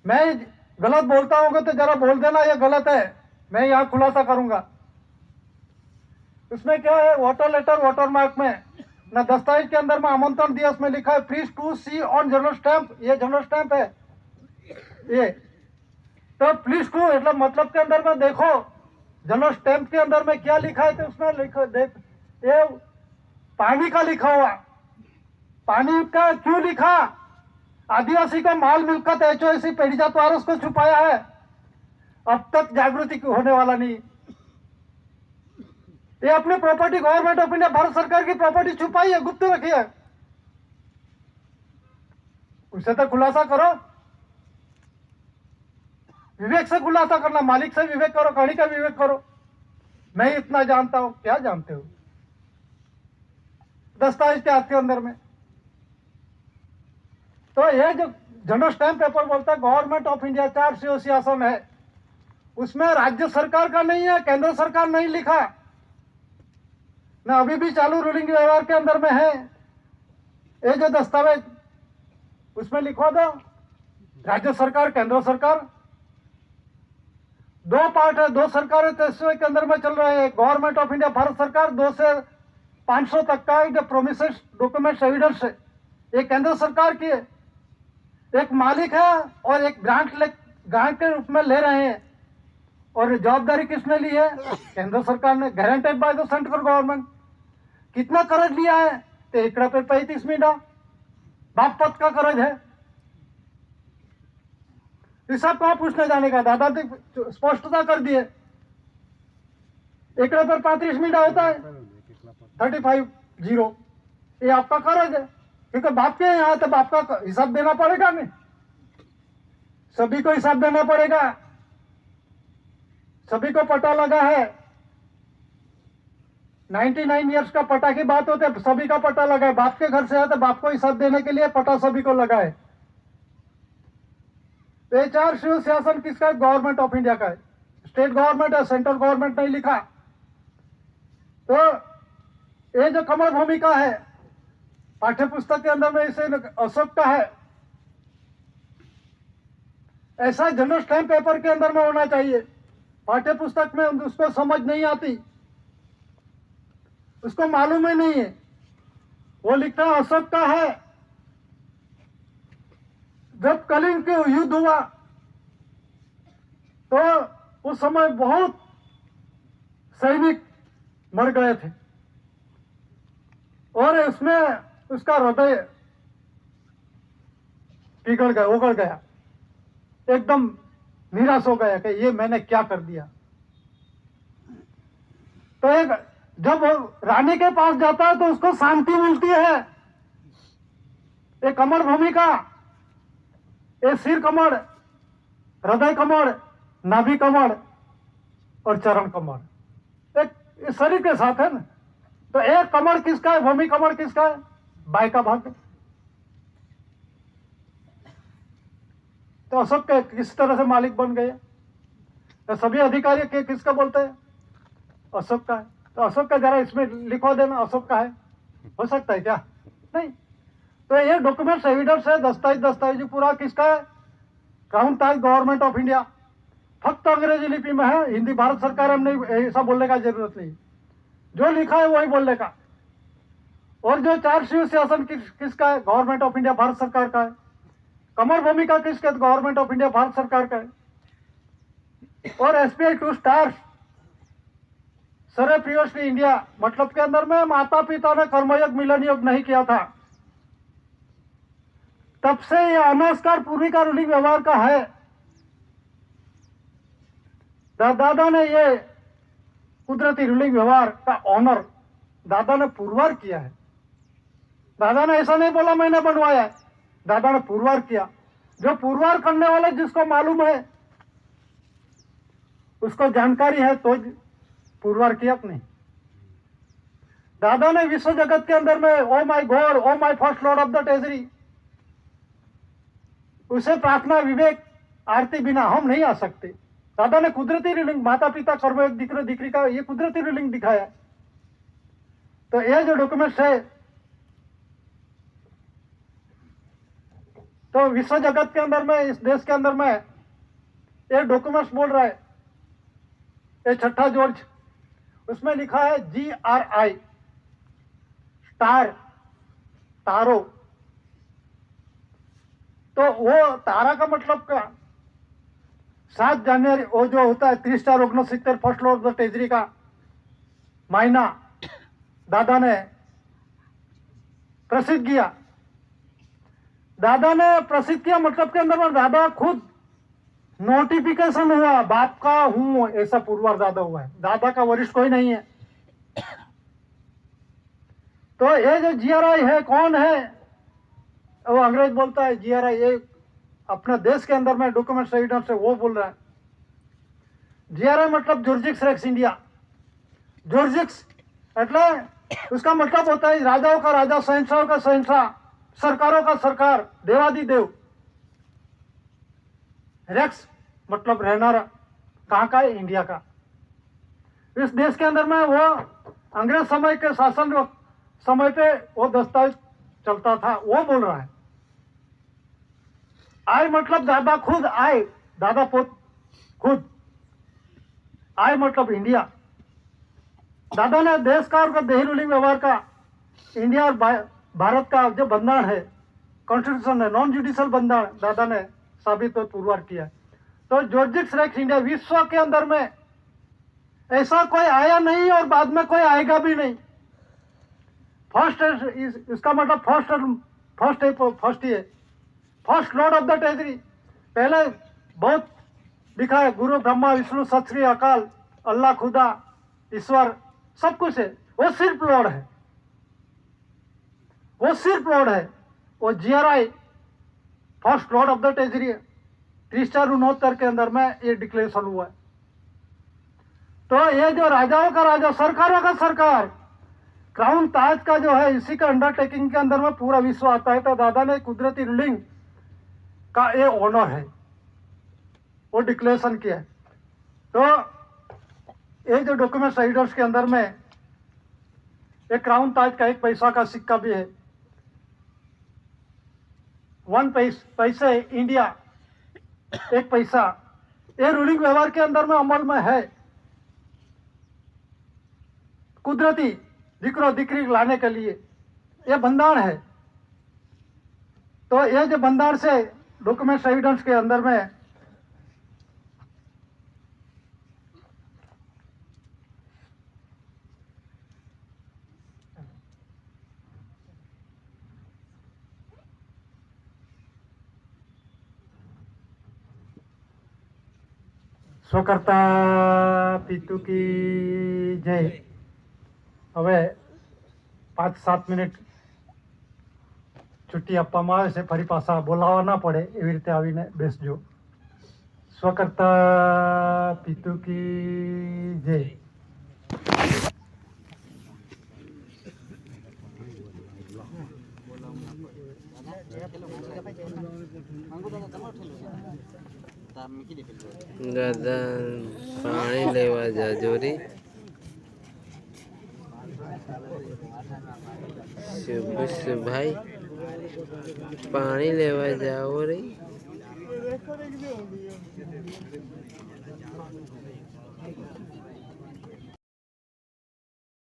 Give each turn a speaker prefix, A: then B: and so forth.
A: मैं गलत बोलता हूँ तो जरा बोल देना ये गलत है, मैं यहाँ खुलासा करूंगा। उसमें क्या है, वाटर लेटर वाटर मार्क में ना दस्तावेज के अंदर में आमंत्रण दिया, उसमें लिखा है please to see on general stamp, ये जनरल स्टैंप है ये। तो प्लीज टू मतलब के अंदर में देखो जनरल स्टैंप के अंदर में क्या लिखा है, तो उसमें लिखो देख, ये पानी का लिखा हुआ। पानी का क्यों लिखा? आदिवासी का माल मिलकत एचओएसी पेड़ीजात वारस को छुपाया है, अब तक जागृति होने वाला नहीं। ये अपनी property government of India Bharat सरकार की प्रॉपर्टी छुपाई है, गुप्त रखी है, उससे तो खुलासा करो, विवेक से खुलासा करना, मालिक से विवेक करो, कहानी का विवेक करो। मैं इतना जानता हूं, क्या जानते हो दस्तावेज के हाथ के अंदर में? तो ये जो जनरल स्टैंप पेपर बोलता है गवर्नमेंट ऑफ इंडिया 4 CO शासन है, उसमें राज्य सरकार का नहीं है, केंद्र सरकार नहीं लिखा ना, अभी भी चालू रूलिंग व्यवहार के अंदर में है। ये जो दस्तावेज उसमें लिखवा दो राज्य सरकार केंद्र सरकार, दो पार्ट है, दो सरकारें तेजस्वी के अंदर में चल रहे हैं। गवर्नमेंट ऑफ इंडिया भारत सरकार 2 से 500 तक का जो प्रोमिसेस डॉक्यूमेंट्स एविडेंस है ये केंद्र सरकार की है, एक मालिक है और एक ग्रांट के रूप में ले रहे हैं, और जवाबदारी किसने ली है? केंद्र सरकार ने, guaranteed by the central government. कितना कर्ज लिया है? तो एकड़ा पे 35 मीडा बाप पद का कर्ज है। हिसाब कहां पूछने जाने का, दादा ने स्पष्टता कर दी है, एकड़ा पर 35 मीडा होता है 35 ये आपका कर्ज है, क्योंकि बाप के यहाँ तो बाप का हिसाब देना पड़ेगा, नहीं सभी को हिसाब देना पड़ेगा, सभी को पता लगा है। 99 ईयर्स का पटा की बात होती है, सभी का पता लगा है, बाप के घर से है तो बाप को हिसाब देने के लिए पटा सभी को लगा है। ये 4 शिव शासन किसका है? गवर्नमेंट ऑफ इंडिया का है, स्टेट गवर्नमेंट है, सेंट्रल गवर्नमेंट नहीं लिखा। तो ये जो कमल भूमिका है पाठ्य पुस्तक के अंदर में इसे अशोक का है, ऐसा जनरल स्टैंप पेपर के अंदर में होना चाहिए। पाठ्य पुस्तक में उसको समझ नहीं आती, उसको मालूम ही नहीं है, वो लिखता है अशोक का है। जब कलिंग के युद्ध हुआ तो उस समय बहुत सैनिक मर गए थे और उसमें उसका हृदय पिघल गया, उगड़ गया, एकदम निराश हो गया कि ये मैंने क्या कर दिया। तो एक जब रानी के पास जाता है तो उसको शांति मिलती है। एक कमर भूमिका, एक सिर कमर, हृदय कमर, नाभि कमर और चरण कमर, एक शरीर के साथ है ना। तो एक कमर किसका है? भूमि कमर किसका है? बाय का भाग। तो अशोक के किस तरह से मालिक बन गए? तो सभी अधिकारी के किसका बोलते हैं? अशोक का है। तो अशोक का जरा इसमें लिखवा देना, अशोक का है, हो सकता है क्या? नहीं। तो ये डॉक्यूमेंट्स एविडेंस है, दस्तावेज पूरा किसका है? Crown Taj government of India. फक्त अंग्रेजी लिपि में है, हिंदी भारत सरकार हम नहीं, ऐसा बोलने का जरूरत नहीं, जो लिखा है वही बोलने का। और जो 4 शिव शासन किसका है? गवर्नमेंट ऑफ इंडिया भारत सरकार का है। कमर भूमिका किसका? गवर्नमेंट ऑफ इंडिया भारत सरकार का है। और एसपीआई 2 स्टार्स सरे प्रियोश्री इंडिया, मतलब के अंदर में माता पिता ने कर्मयोग मिलन योग नहीं किया था, तब से यह अनस्कार पूर्वी का रूलिंग व्यवहार का है। दादा ने ये कुदरती रूलिंग व्यवहार का ऑनर दादा ने पुरवार किया है। दादा ने ऐसा नहीं बोला मैंने बनवाया है, दादा ने पुरवार किया। जो पुरवार करने वाले जिसको मालूम है, उसको जानकारी है तो पुरवार किया कि नहीं। दादा ने विश्व जगत के अंदर में oh my God, oh my first Lord of the treasury, उसे प्रार्थना विवेक आरती बिना हम नहीं आ सकते। दादा ने कुदरती रूलिंग, माता पिता कर्मयोग दिक्र दिक्री का ये कुदरती रूलिंग दिखाया। तो ये जो डॉक्यूमेंट्स है तो विश्व जगत के अंदर में, इस देश के अंदर में ये डॉक्यूमेंट्स बोल रहा है, ये छठा जॉर्ज, उसमें लिखा है GRI, स्टार, तारो। तो वो तारा का मतलब क्या? 7 जनवरी वो जो होता है 369 first Lord of the treasury का महीना दादा ने प्रसिद्ध किया। दादा ने प्रसिद्ध किया मतलब के अंदर में दादा खुद नोटिफिकेशन हुआ, बाप का हूं ऐसा पुरवार दादा हुआ है, दादा का वरिष्ठ कोई नहीं है। तो ये जो GRI है कौन है? वो अंग्रेज बोलता है GRI, ये अपने देश के अंदर में डॉक्यूमेंट एविडेंस से वो बोल रहा है। GRI मतलब जोर्जिक्स रेक्स इंडिया। जोर्जिक्स એટલે उसका मतलब होता है राजाओं का राजा, शहंशाहों का शहंशाह, सरकारों का सरकार, देवादिदेव। रेक्स मतलब रहनारा, कहाँ का है? इंडिया का। इस देश के अंदर में वो अंग्रेज समय के शासन समय पे वो दस्तावेज चलता था, वो बोल रहा है। आई मतलब दादा खुद, आई दादा पोत खुद, आई मतलब इंडिया। दादा ने देश का और देही रूलिंग व्यवहार का, इंडिया और भारत का जो बंधन है, कॉन्स्टिट्यूशन है, नॉन जुडिशियल बंधन दादा ने साबित और पुरवार किया। तो जोर्जिक्स रेक्स इंडिया विश्व के अंदर में ऐसा कोई आया नहीं और बाद में कोई आएगा भी नहीं। फर्स्ट, इसका मतलब first Lord of the treasury. पहले बहुत लिखा है, गुरु ब्रह्मा विष्णु सत श्री अकाल, अल्लाह खुदा ईश्वर सब कुछ है, वो सिर्फ लॉर्ड है, वो सिर्फ लॉर्ड है। वो GRI first Lord of the treasury है। 369 के अंदर में ये डिक्लेरेशन हुआ है। तो ये जो राजाओं का राजा, सरकारों का सरकार, क्राउन ताज का जो है, इसी का अंडरटेकिंग के अंदर में पूरा विश्व आता है। तो दादा ने कुदरती रूलिंग का ये ऑनर है, वो डिक्लेरेशन किया है। तो ये जो डॉक्यूमेंट एविडेंस के अंदर में एक क्राउन ताज का 1 पैसा का सिक्का भी है, 1 पैसे इंडिया, 1 पैसा, ये रूलिंग व्यवहार के अंदर में अमल में है। कुदरती दिक्रो दिक्री लाने के लिए ये बंधान है। तो ये जो बंधान से डॉक्यूमेंट एविडेंस के अंदर में સ્વકર્તા પિતુ કી જય। હવે 5-7 મિનિટ છુટ્ટી આપવામાં આવે છે, ફરી પાછા બોલાવવા ના પડે એવી રીતે આવીને બેસજો। સ્વકર્તા પિતુ કી જય।
B: દાદા પાણી લેવા જાજો રે। ભાઈ પાણી લેવા જાઓ રે।